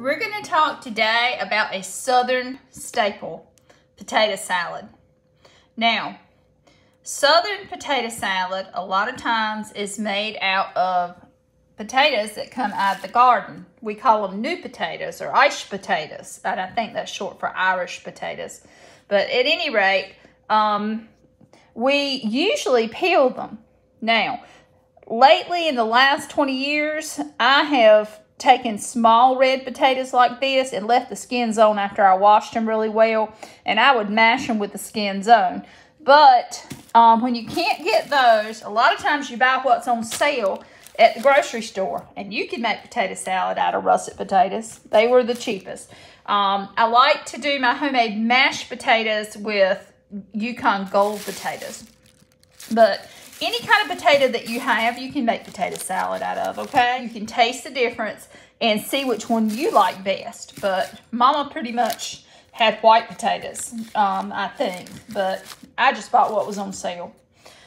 We're going to talk today about a Southern staple, potato salad. Now, Southern potato salad a lot of times is made out of potatoes that come out of the garden. We call them new potatoes or Irish potatoes, and I think that's short for Irish potatoes. But at any rate, we usually peel them. Now, lately in the last 20 years, I have taken small red potatoes like this and left the skins on after I washed them really well, and I would mash them with the skins on. But when you can't get those, a lot of times you buy what's on sale at the grocery store, and you can make potato salad out of russet potatoes. They were the cheapest. I like to do my homemade mashed potatoes with Yukon Gold potatoes. But any kind of potato that you have, you can make potato salad out of, okay? You can taste the difference and see which one you like best. But Mama pretty much had white potatoes, I think. But I just bought what was on sale.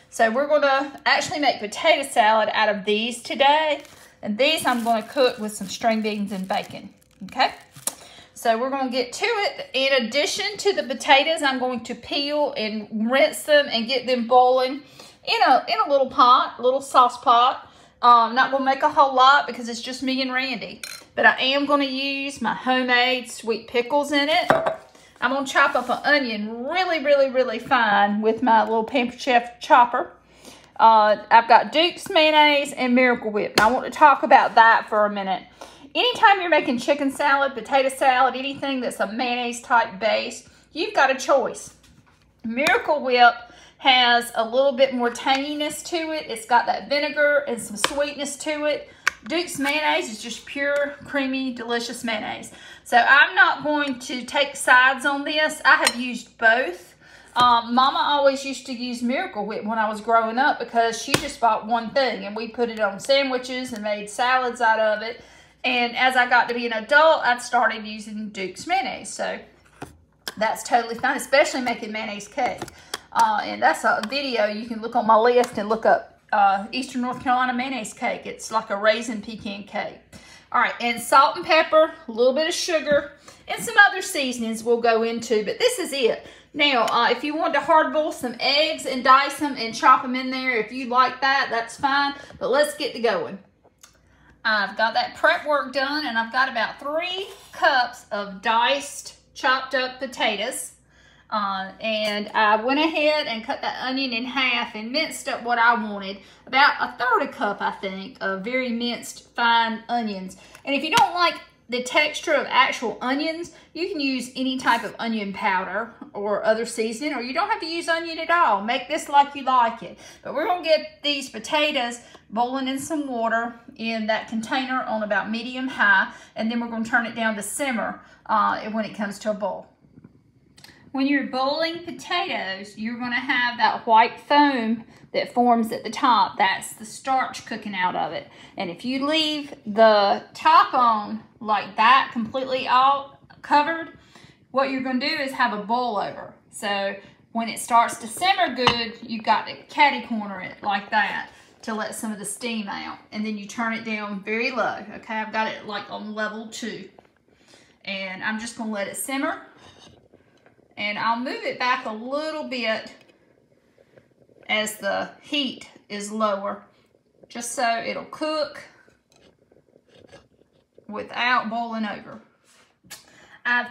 So we're going to actually make potato salad out of these today. And these I'm going to cook with some string beans and bacon, okay? So we're going to get to it. In addition to the potatoes, I'm going to peel and rinse them and get them boiling in a little pot, little sauce pot. Not going to make a whole lot because it's just me and Randy. But I am going to use my homemade sweet pickles in it. I'm going to chop up an onion really fine with my little Pampered Chef chopper. I've got Duke's mayonnaise and Miracle Whip. And I want to talk about that for a minute. Anytime you're making chicken salad, potato salad, anything that's a mayonnaise type base, you've got a choice. Miracle Whip has a little bit more tanginess to it. It's got that vinegar and some sweetness to it. Duke's mayonnaise is just pure, creamy, delicious mayonnaise. So I'm not going to take sides on this. I have used both. Mama always used to use Miracle Whip when I was growing up because she just bought one thing, and we put it on sandwiches and made salads out of it. And as I got to be an adult, I started using Duke's mayonnaise. So that's totally fine, especially making mayonnaise cake. And that's a video you can look on my list and look up Eastern North Carolina mayonnaise cake. It's like a raisin pecan cake. All right, and salt and pepper, a little bit of sugar, and some other seasonings we'll go into, but this is it. Now, if you want to hard boil some eggs and dice them and chop them in there, if you like that, that's fine, but let's get to going. I've got that prep work done, and I've got about 3 cups of diced, chopped up potatoes. And I went ahead and cut that onion in half and minced up what I wanted. About 1/3 cup, I think, of very minced fine onions. And if you don't like the texture of actual onions, you can use any type of onion powder or other seasoning, or you don't have to use onion at all. Make this like you like it. But we're going to get these potatoes boiling in some water in that container on about medium high, and then we're going to turn it down to simmer when it comes to a boil. When you're boiling potatoes, you're going to have that white foam that forms at the top. That's the starch cooking out of it. And if you leave the top on like that, completely all covered, what you're going to do is have a boil over. So when it starts to simmer good, you've got to catty corner it like that to let some of the steam out. And then you turn it down very low. Okay, I've got it like on level 2. And I'm just going to let it simmer. And I'll move it back a little bit as the heat is lower, just so it'll cook without boiling over. I'm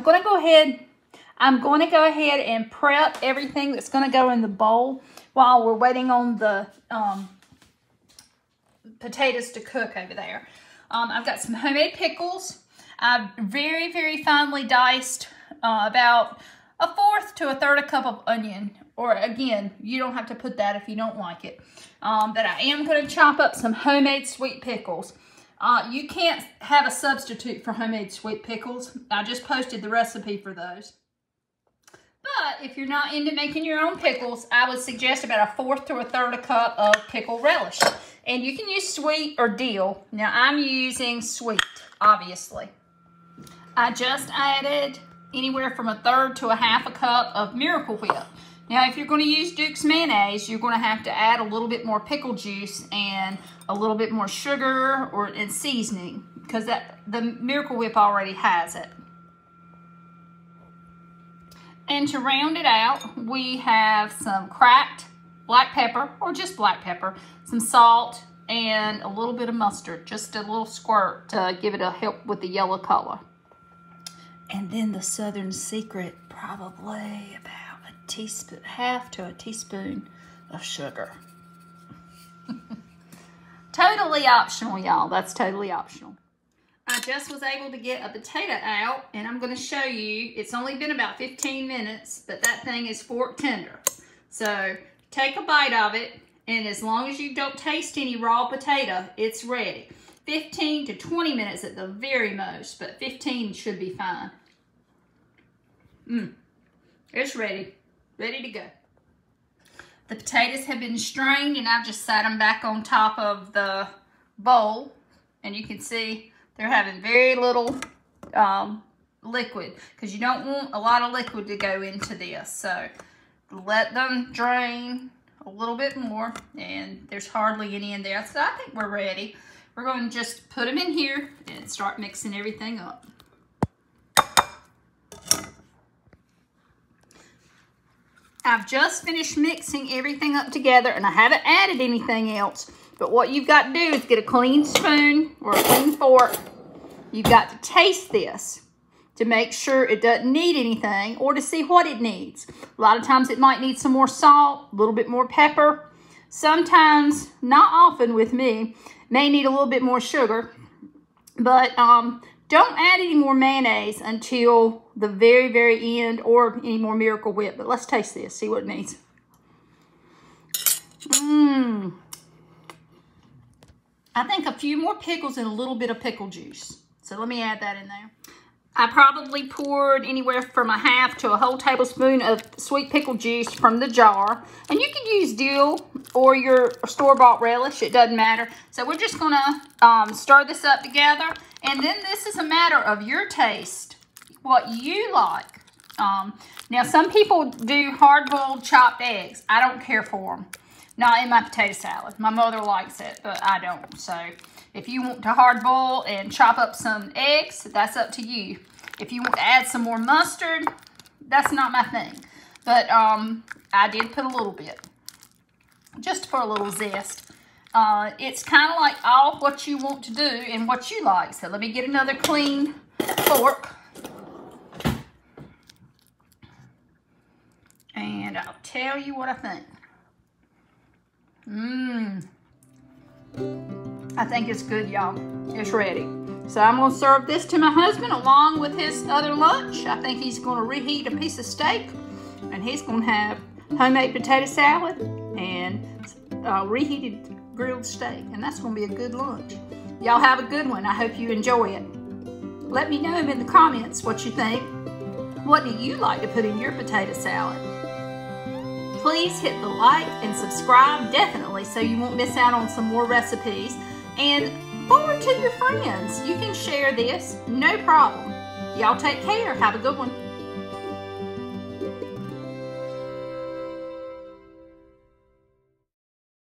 going to go ahead and prep everything that's going to go in the bowl while we're waiting on the potatoes to cook over there. I've got some homemade pickles. I've very finely diced about 1/4 to 1/3 cup of onion, or again, you don't have to put that if you don't like it. But I am going to chop up some homemade sweet pickles. You can't have a substitute for homemade sweet pickles. I just posted the recipe for those. But if you're not into making your own pickles, I would suggest about 1/4 to 1/3 cup of pickle relish. And you can use sweet or dill. Now I'm using sweet, obviously. I just added anywhere from 1/3 to 1/2 cup of Miracle Whip. Now, if you're going to use Duke's mayonnaise, you're going to have to add a little bit more pickle juice and a little bit more sugar and seasoning. because the Miracle Whip already has it. And to round it out, we have some cracked black pepper, or just black pepper, some salt, and a little bit of mustard, just a little squirt to give it a help with the yellow color. And then the Southern secret, probably about a teaspoon, half to a teaspoon of sugar. Totally optional, y'all. That's totally optional. I just was able to get a potato out, and I'm going to show you. It's only been about 15 minutes, but that thing is fork tender. So take a bite of it, and as long as you don't taste any raw potato, it's ready. 15 to 20 minutes at the very most, but 15 should be fine. It's ready. Ready to go. The potatoes have been strained, and I've just sat them back on top of the bowl, and you can see they're having very little liquid, because you don't want a lot of liquid to go into this. So let them drain a little bit more, and there's hardly any in there. So I think we're ready. We're going to just put them in here and start mixing everything up. I've just finished mixing everything up together, and I haven't added anything else. But what you've got to do is get a clean spoon or a clean fork. You've got to taste this to make sure it doesn't need anything, or to see what it needs. A lot of times it might need some more salt, a little bit more pepper. Sometimes, not often with me, may need a little bit more sugar. But don't add any more mayonnaise until the very, very end, or any more Miracle Whip. But let's taste this, see what it needs. I think a few more pickles and a little bit of pickle juice. So let me add that in there. I probably poured anywhere from a half to a whole tablespoon of sweet pickle juice from the jar. And you can use dill or your store-bought relish. It doesn't matter. So we're just going to stir this up together. And then this is a matter of your taste, what you like. Now, some people do hard-boiled chopped eggs. I don't care for them. Not in my potato salad. My mother likes it, but I don't. So if you want to hard boil and chop up some eggs, that's up to you. If you want to add some more mustard, that's not my thing. But I did put a little bit, just for a little zest. It's kind of like all what you want to do and what you like. So let me get another clean fork. And I'll tell you what I think. I think it's good, y'all. It's ready. So I'm going to serve this to my husband along with his other lunch. I think he's going to reheat a piece of steak, and he's going to have homemade potato salad and reheated grilled steak, and that's going to be a good lunch. Y'all have a good one. I hope you enjoy it. Let me know in the comments what you think. What do you like to put in your potato salad? Please hit the like and subscribe, definitely, so you won't miss out on some more recipes. And forward to your friends. You can share this, no problem. Y'all take care. Have a good one.